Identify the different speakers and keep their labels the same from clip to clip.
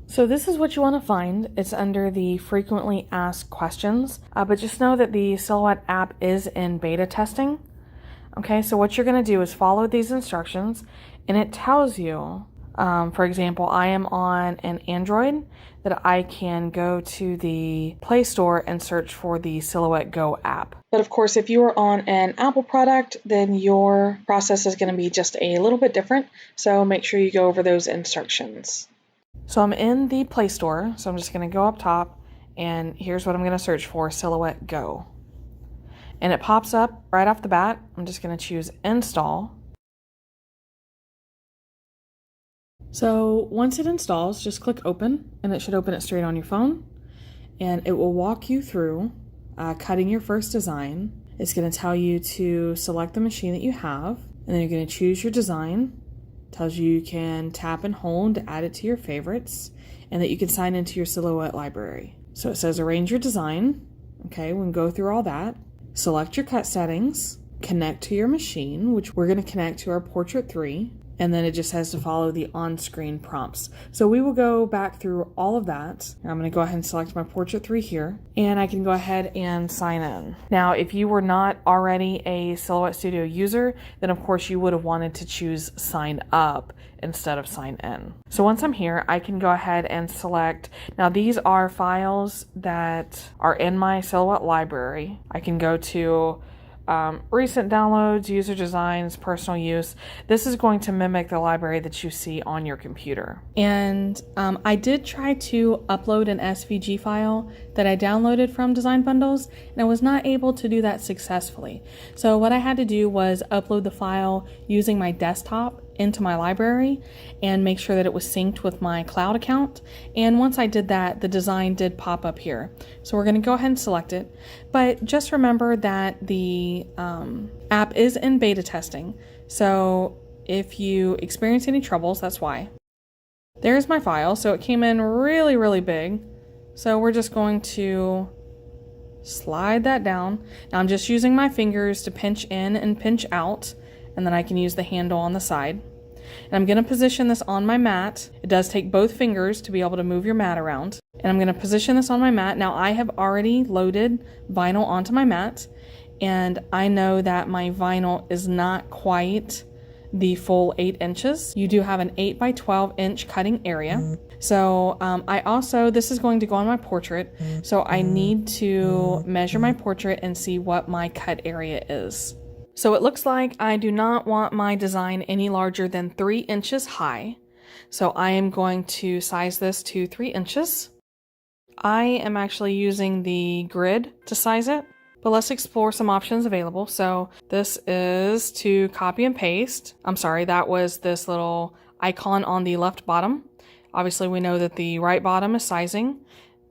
Speaker 1: So this is what you want to find. It's under the frequently asked questions, but just know that the Silhouette app is in beta testing. Okay, so what you're going to do is follow these instructions, and it tells you, for example, I am on an Android, that I can go to the Play Store and search for the Silhouette Go app. But of course, if you are on an Apple product, then your process is going to be just a little bit different. So make sure you go over those instructions. So I'm in the Play Store, so I'm just going to go up top, and here's what I'm going to search for, Silhouette Go. And it pops up right off the bat. I'm just going to choose Install. So once it installs, just click Open, and it should open it straight on your phone. And it will walk you through cutting your first design. It's going to tell you to select the machine that you have, and then you're going to choose your design. Tells you can tap and hold to add it to your favorites, and that you can sign into your Silhouette library. So it says arrange your design. Okay, we can go through all that. Select your cut settings, connect to your machine, which we're going to connect to our Portrait 3, and then it just has to follow the on-screen prompts. So we will go back through all of that. I'm going to go ahead and select my Portrait 3 here, and I can go ahead and sign in. Now, if you were not already a Silhouette Studio user, then of course you would have wanted to choose Sign Up instead of Sign In. So once I'm here, I can go ahead and select. Now these are files that are in my Silhouette library. I can go to recent downloads, user designs, personal use. This is going to mimic the library that you see on your computer. And I did try to upload an SVG file that I downloaded from Design Bundles, and I was not able to do that successfully. So what I had to do was upload the file using my desktop into my library and make sure that it was synced with my cloud account. And once I did that, the design did pop up here. So we're going to go ahead and select it. But just remember that the app is in beta testing. So if you experience any troubles, that's why. There's my file. So it came in really, really big. So we're just going to slide that down. Now I'm just using my fingers to pinch in and pinch out, and then I can use the handle on the side. And I'm going to position this on my mat. It does take both fingers to be able to move your mat around. And I'm going to position this on my mat. Now I have already loaded vinyl onto my mat, and I know that my vinyl is not quite the full 8 inches. You do have an 8 by 12 inch cutting area. So this is going to go on my portrait. So I need to measure my portrait and see what my cut area is. So it looks like I do not want my design any larger than 3 inches high. So I am going to size this to 3 inches. I am actually using the grid to size it, but let's explore some options available. So this is to copy and paste. I'm sorry, that was this little icon on the left bottom. Obviously we know that the right bottom is sizing.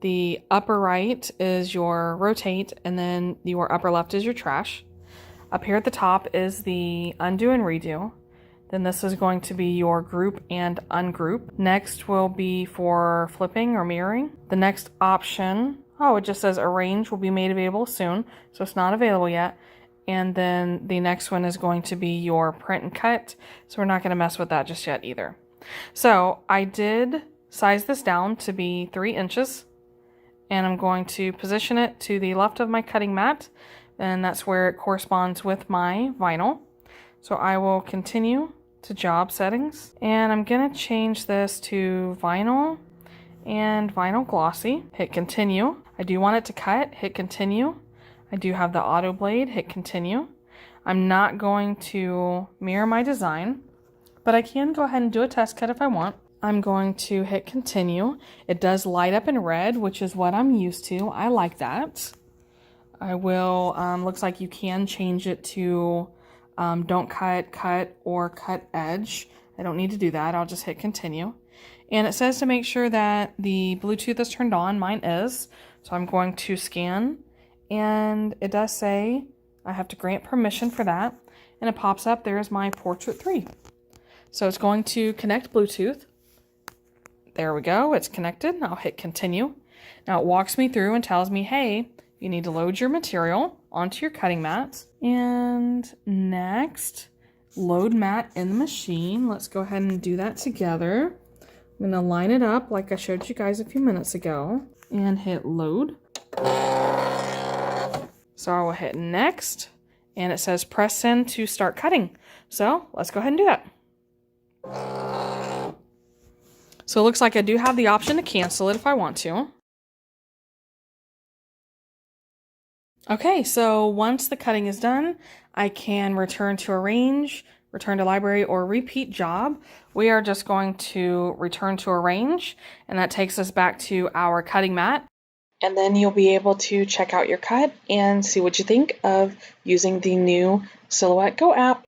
Speaker 1: The upper right is your rotate, and then your upper left is your trash. Up here at the top is the undo and redo. Then this is going to be your group and ungroup. Next will be for flipping or mirroring. The next option, it just says arrange will be made available soon, so it's not available yet. And then the next one is going to be your print and cut, so we're not going to mess with that just yet either. So I did size this down to be 3 inches, and I'm going to position it to the left of my cutting mat, and that's where it corresponds with my vinyl. So I will continue to job settings, and I'm going to change this to vinyl and vinyl glossy. Hit continue. I do want it to cut. Hit continue. I do have the auto blade. Hit continue. I'm not going to mirror my design, but I can go ahead and do a test cut if I want. I'm going to hit continue. It does light up in red, which is what I'm used to. I like that. I will, looks like you can change it to don't cut, cut, or cut edge. I don't need to do that. I'll just hit continue. And it says to make sure that the Bluetooth is turned on. Mine is. So I'm going to scan. And it does say I have to grant permission for that. And it pops up. There's my Portrait 3. So it's going to connect Bluetooth. There we go. It's connected. I'll hit continue. Now it walks me through and tells me, hey, you need to load your material onto your cutting mat. And next, load mat in the machine. Let's go ahead and do that together. I'm going to line it up like I showed you guys a few minutes ago and hit load. So I will hit next, and it says press send to start cutting. So let's go ahead and do that. So it looks like I do have the option to cancel it if I want to. Okay, so once the cutting is done, I can return to arrange, return to library, or repeat job. We are just going to return to arrange, and that takes us back to our cutting mat. And then you'll be able to check out your cut and see what you think of using the new Silhouette Go app.